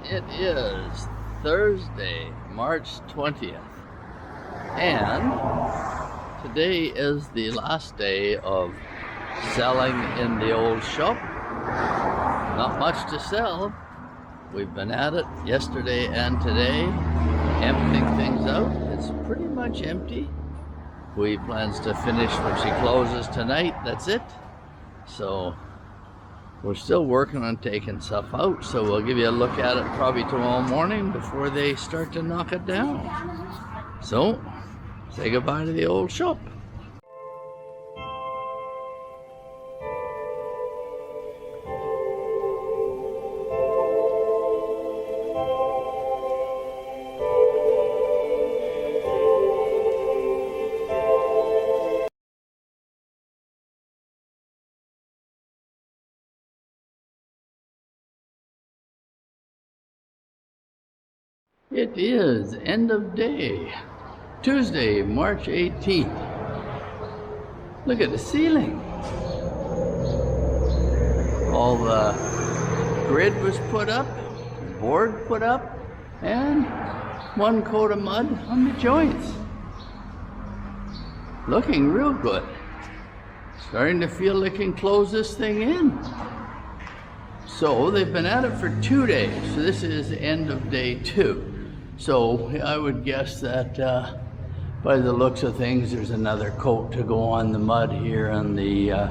It is Thursday, March 20th, and today is the last day of selling in the old shop. Not much to sell. We've been at it yesterday and today, emptying things out. It's pretty much empty. We plans to finish when she closes tonight, that's it. So we're still working on taking stuff out, so we'll give you a look at it probably tomorrow morning before they start to knock it down. So, say goodbye to the old shop. It is end of day, Tuesday, March 18th. Look at the ceiling. All the grid was put up, board put up, and one coat of mud on the joints. Looking real good. Starting to feel they can close this thing in. So they've been at it for 2 days. So this is the end of day 2. So I would guess that by the looks of things, there's another coat to go on the mud here on the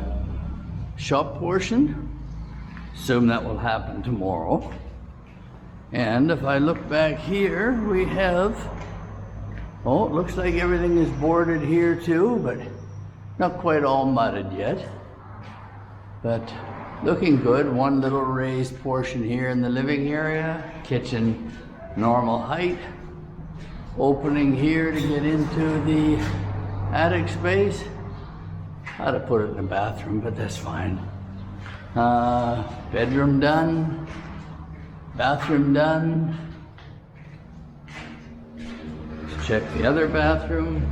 shop portion. Assume that will happen tomorrow. And if I look back here, we have, oh, it looks like everything is boarded here too, but not quite all mudded yet. But looking good. One little raised portion here in the living area, kitchen normal height, opening here to get into the attic space. I'd have put it in the bathroom, but that's fine. Bedroom done, bathroom done. Let's check the other bathroom.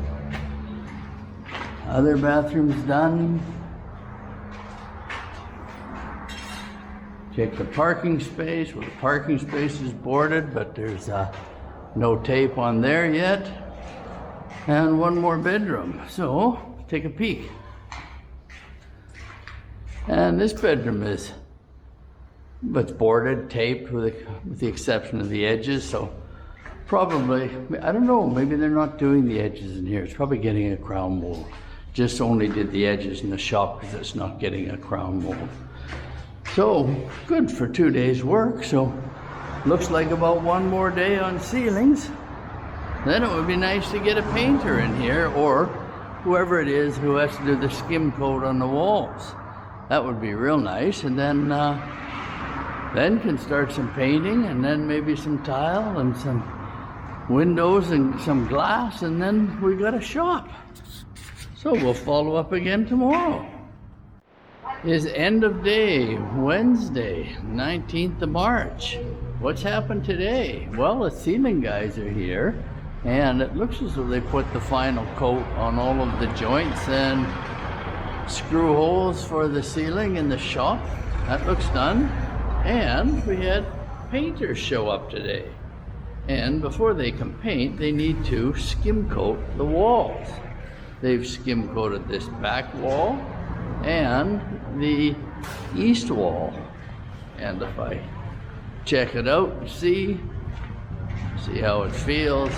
Other bathroom's done. Check the parking space. Well, the parking space is boarded, but there's no tape on there yet. And one more bedroom. So, take a peek. And this bedroom is, but it's boarded, taped with the exception of the edges. So, probably, I don't know, maybe they're not doing the edges in here. It's probably getting a crown mold. Just only did the edges in the shop because it's not getting a crown mold. So, good for 2 days work. So, looks like about one more day on ceilings. Then it would be nice to get a painter in here, or whoever it is who has to do the skim coat on the walls. That would be real nice. And then can start some painting, and then maybe some tile and some windows and some glass, and then we got a shop. So we'll follow up again tomorrow. Is end of day, Wednesday, 19th of March. What's happened today? Well, the ceiling guys are here, and it looks as though they put the final coat on all of the joints and screw holes for the ceiling in the shop. That looks done. And we had painters show up today. And before they can paint, they need to skim coat the walls. They've skim coated this back wall and the east wall. And if I check it out and see how it feels.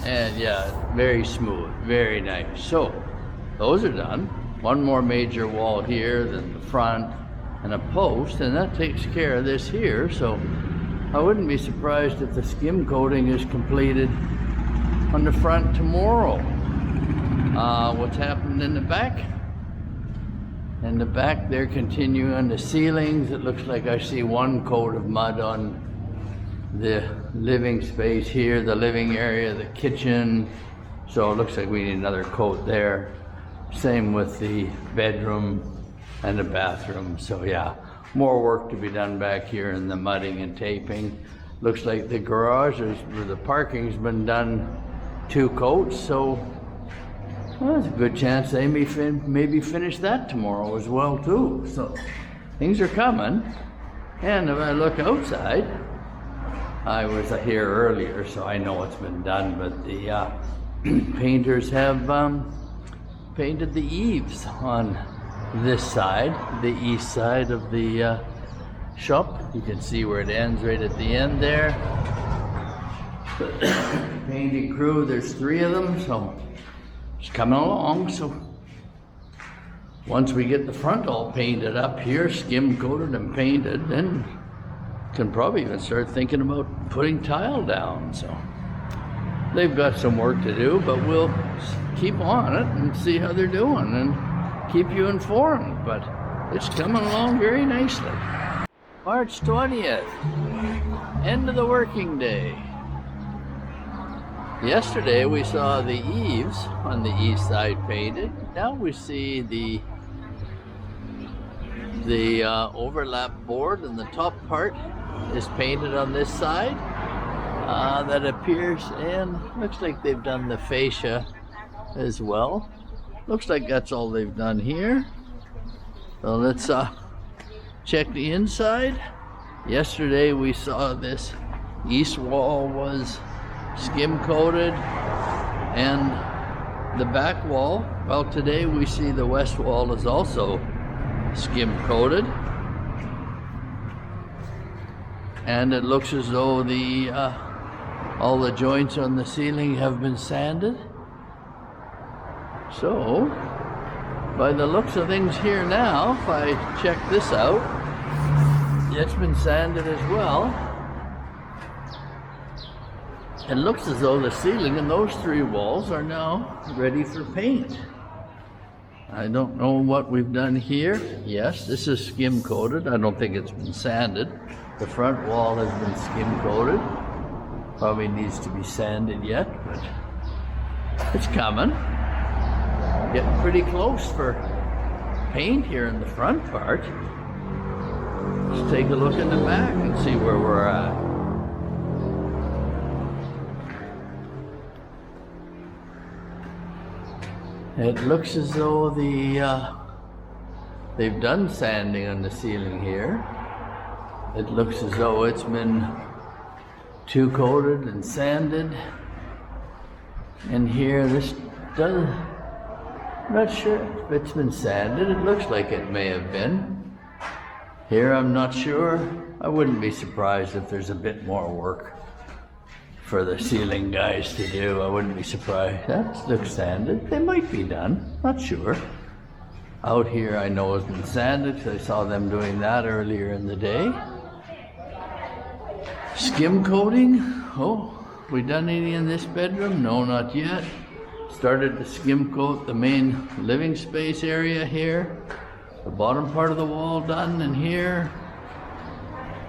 And yeah, very smooth, very nice. So those are done. One more major wall here, then the front and a post, and that takes care of this here. So I wouldn't be surprised if the skim coating is completed on the front tomorrow. What's happened in the back? In the back, they're continuing on the ceilings. It looks like I see one coat of mud on the living space here, the living area, the kitchen. So it looks like we need another coat there. Same with the bedroom and the bathroom. So yeah, more work to be done back here in the mudding and taping. Looks like the garage where the parking's been done 2 coats. So well, there's a good chance they may maybe finish that tomorrow as well too. So things are coming. And if I look outside, I was here earlier, so I know it's been done, but the painters have painted the eaves on this side, the east side of the shop. You can see where it ends right at the end there. Painting crew, there's 3 of them, so it's coming along. So once we get the front all painted up here, skim coated and painted, then can probably even start thinking about putting tile down. So they've got some work to do, but we'll keep on it and see how they're doing and keep you informed. But it's coming along very nicely. March 20th, end of the working day. Yesterday we saw the eaves on the east side painted. Now we see the overlap board, and the top part is painted on this side. That appears, and looks like they've done the fascia as well. Looks like that's all they've done here. So let's check the inside. Yesterday we saw this east wall was skim coated, and the back wall, well, today we see the west wall is also skim coated, and it looks as though the all the joints on the ceiling have been sanded. So by the looks of things here now, if I check this out, it's been sanded as well. It looks as though the ceiling and those 3 walls are now ready for paint. I don't know what we've done here. Yes, this is skim coated. I don't think it's been sanded. The front wall has been skim coated. Probably needs to be sanded yet, but it's coming. Getting pretty close for paint here in the front part. Let's take a look in the back and see where we're at. It looks as though they've done sanding on the ceiling here. It looks as though it's been 2 coated and sanded. And here, this does, I'm not sure if it's been sanded. It looks like it may have been. Here, I'm not sure. I wouldn't be surprised if there's a bit more work for the ceiling guys to do. I wouldn't be surprised. That looks sanded. They might be done, not sure. Out here I know it's been sanded because I saw them doing that earlier in the day. Skim coating. Oh, we done any in this bedroom? No, not yet. Started to skim coat the main living space area here. The bottom part of the wall done in here.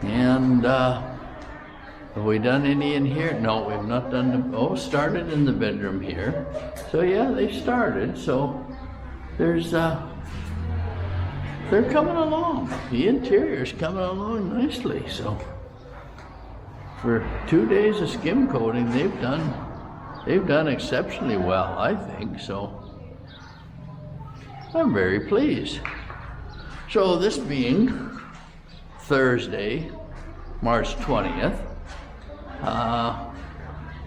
And have we done any in here? No, we've not done the, oh, started in the bedroom here. So yeah, they started. So there's, they're coming along. The interior's coming along nicely. So for 2 days of skim coating, they've done exceptionally well, I think. So I'm very pleased. So this being Thursday, March 20th,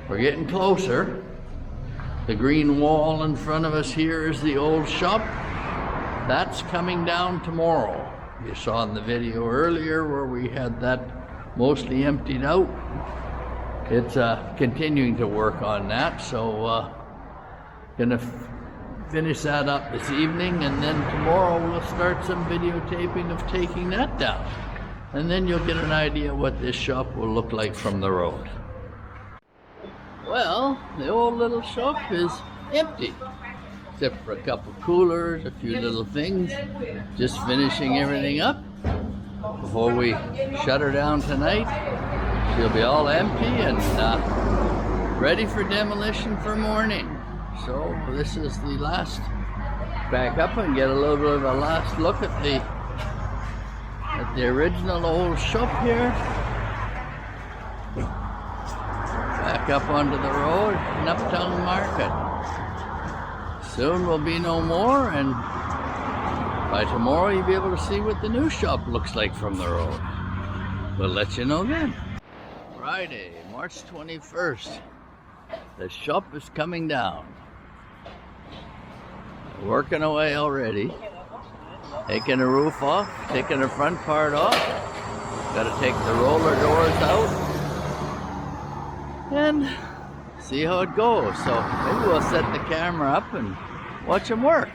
we're getting closer. The green wall in front of us here is the old shop. That's coming down tomorrow. You saw in the video earlier where we had that mostly emptied out. It's continuing to work on that, so gonna finish that up this evening, and then tomorrow we'll start some videotaping of taking that down. And then you'll get an idea what this shop will look like from the road. Well, the old little shop is empty, except for a couple coolers, a few little things. Just finishing everything up before we shut her down tonight. She'll be all empty and ready for demolition for morning. So this is the last, back up and get a little bit of a last look at the original old shop here. Back up onto the road in Uptown Market. Soon will be no more, and by tomorrow you'll be able to see what the new shop looks like from the road. we'll let you know then. Friday, March 21st. The shop is coming down. Working away already. Taking the roof off, taking the front part off. Got to take the roller doors out. And see how it goes. So maybe we'll set the camera up and watch them work.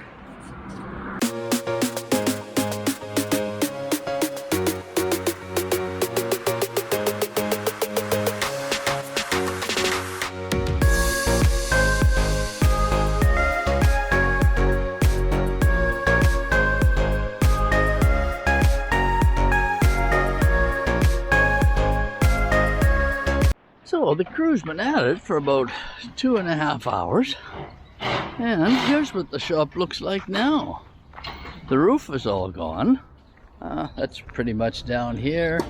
So the crew's been at it for about 2.5 hours, and here's what the shop looks like now. The roof is all gone. That's pretty much down here.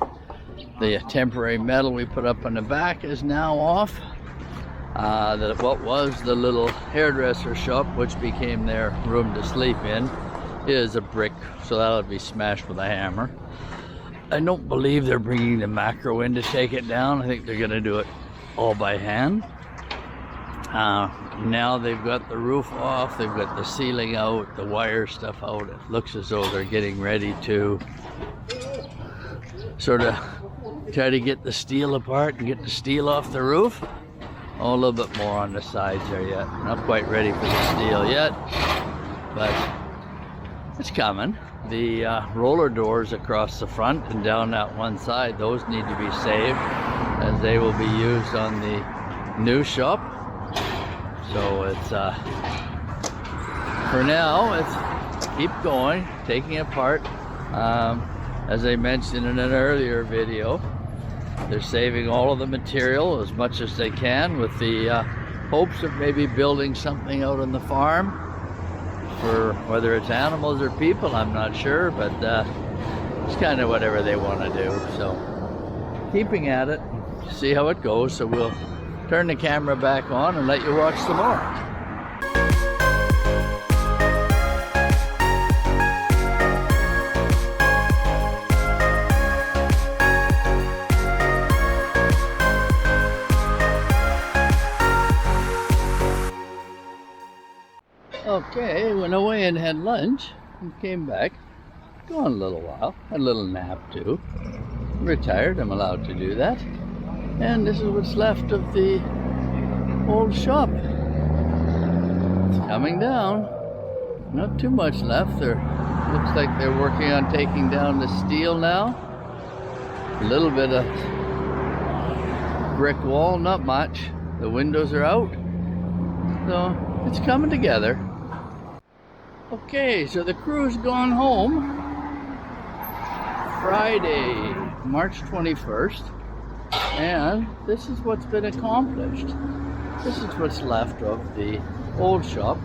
The temporary metal we put up on the back is now off. What was the little hairdresser shop, which became their room to sleep in, is a brick, so that'll be smashed with a hammer. I don't believe they're bringing the macro in to take it down. I think they're going to do it all by hand. Now they've got the roof off, they've got the ceiling out, the wire stuff out. It looks as though they're getting ready to sort of try to get the steel apart and get the steel off the roof. Oh, a little bit more on the sides there yet. Not quite ready for the steel yet, but it's coming. The roller doors across the front and down that one side, those need to be saved as they will be used on the new shop. So it's, for now, it's keep going, taking it apart. As I mentioned in an earlier video, they're saving all of the material as much as they can with the hopes of maybe building something out on the farm. For whether it's animals or people, I'm not sure, but it's kind of whatever they want to do. So keeping at it, see how it goes. So we'll turn the camera back on and let you watch some more. Okay, went away and had lunch and came back. Gone a little while, had a little nap too. Retired, I'm allowed to do that. And this is what's left of the old shop. It's coming down. Not too much left. Looks like they're working on taking down the steel now. A little bit of brick wall, not much. The windows are out. So it's coming together. Okay, so the crew's gone home. Friday, March 21st. And this is what's been accomplished. This is what's left of the old shop.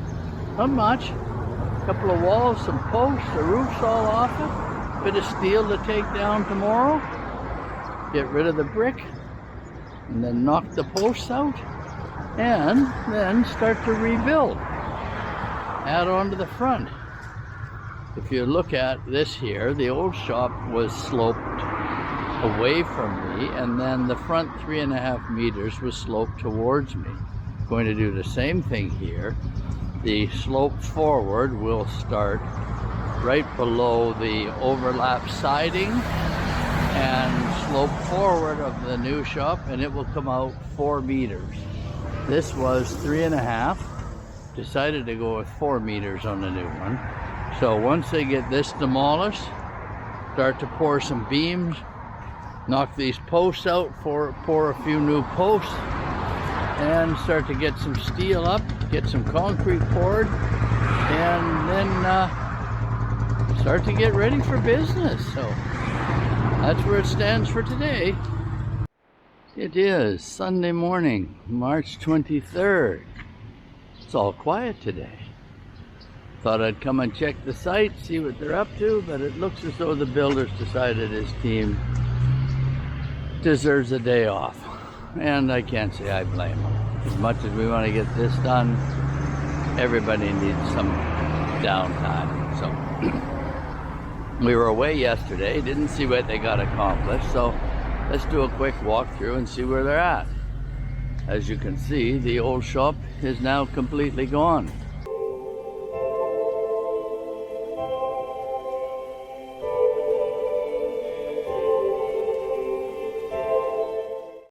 Not much. A couple of walls, some posts, the roof's all off it. Bit of steel to take down tomorrow. Get rid of the brick. And then knock the posts out. And then start to rebuild. Add on to the front. If you look at this here, the old shop was sloped away from me, and then the front 3.5 meters was sloped towards me. Going to do the same thing here. The slope forward will start right below the overlap siding and slope forward of the new shop, and it will come out 4 meters. This was 3.5. Decided to go with 4 meters on the new one. So once they get this demolished, start to pour some beams, knock these posts out, pour a few new posts, and start to get some steel up, get some concrete poured, and then start to get ready for business. So that's where it stands for today. It is Sunday morning, March 23rd. It's all quiet today. Thought I'd come and check the site, see what they're up to, but it looks as though the builder's decided his team deserves a day off. And I can't say I blame him. As much as we want to get this done, everybody needs some downtime. So we were away yesterday, didn't see what they got accomplished, so let's do a quick walkthrough and see where they're at. As you can see, the old shop is now completely gone.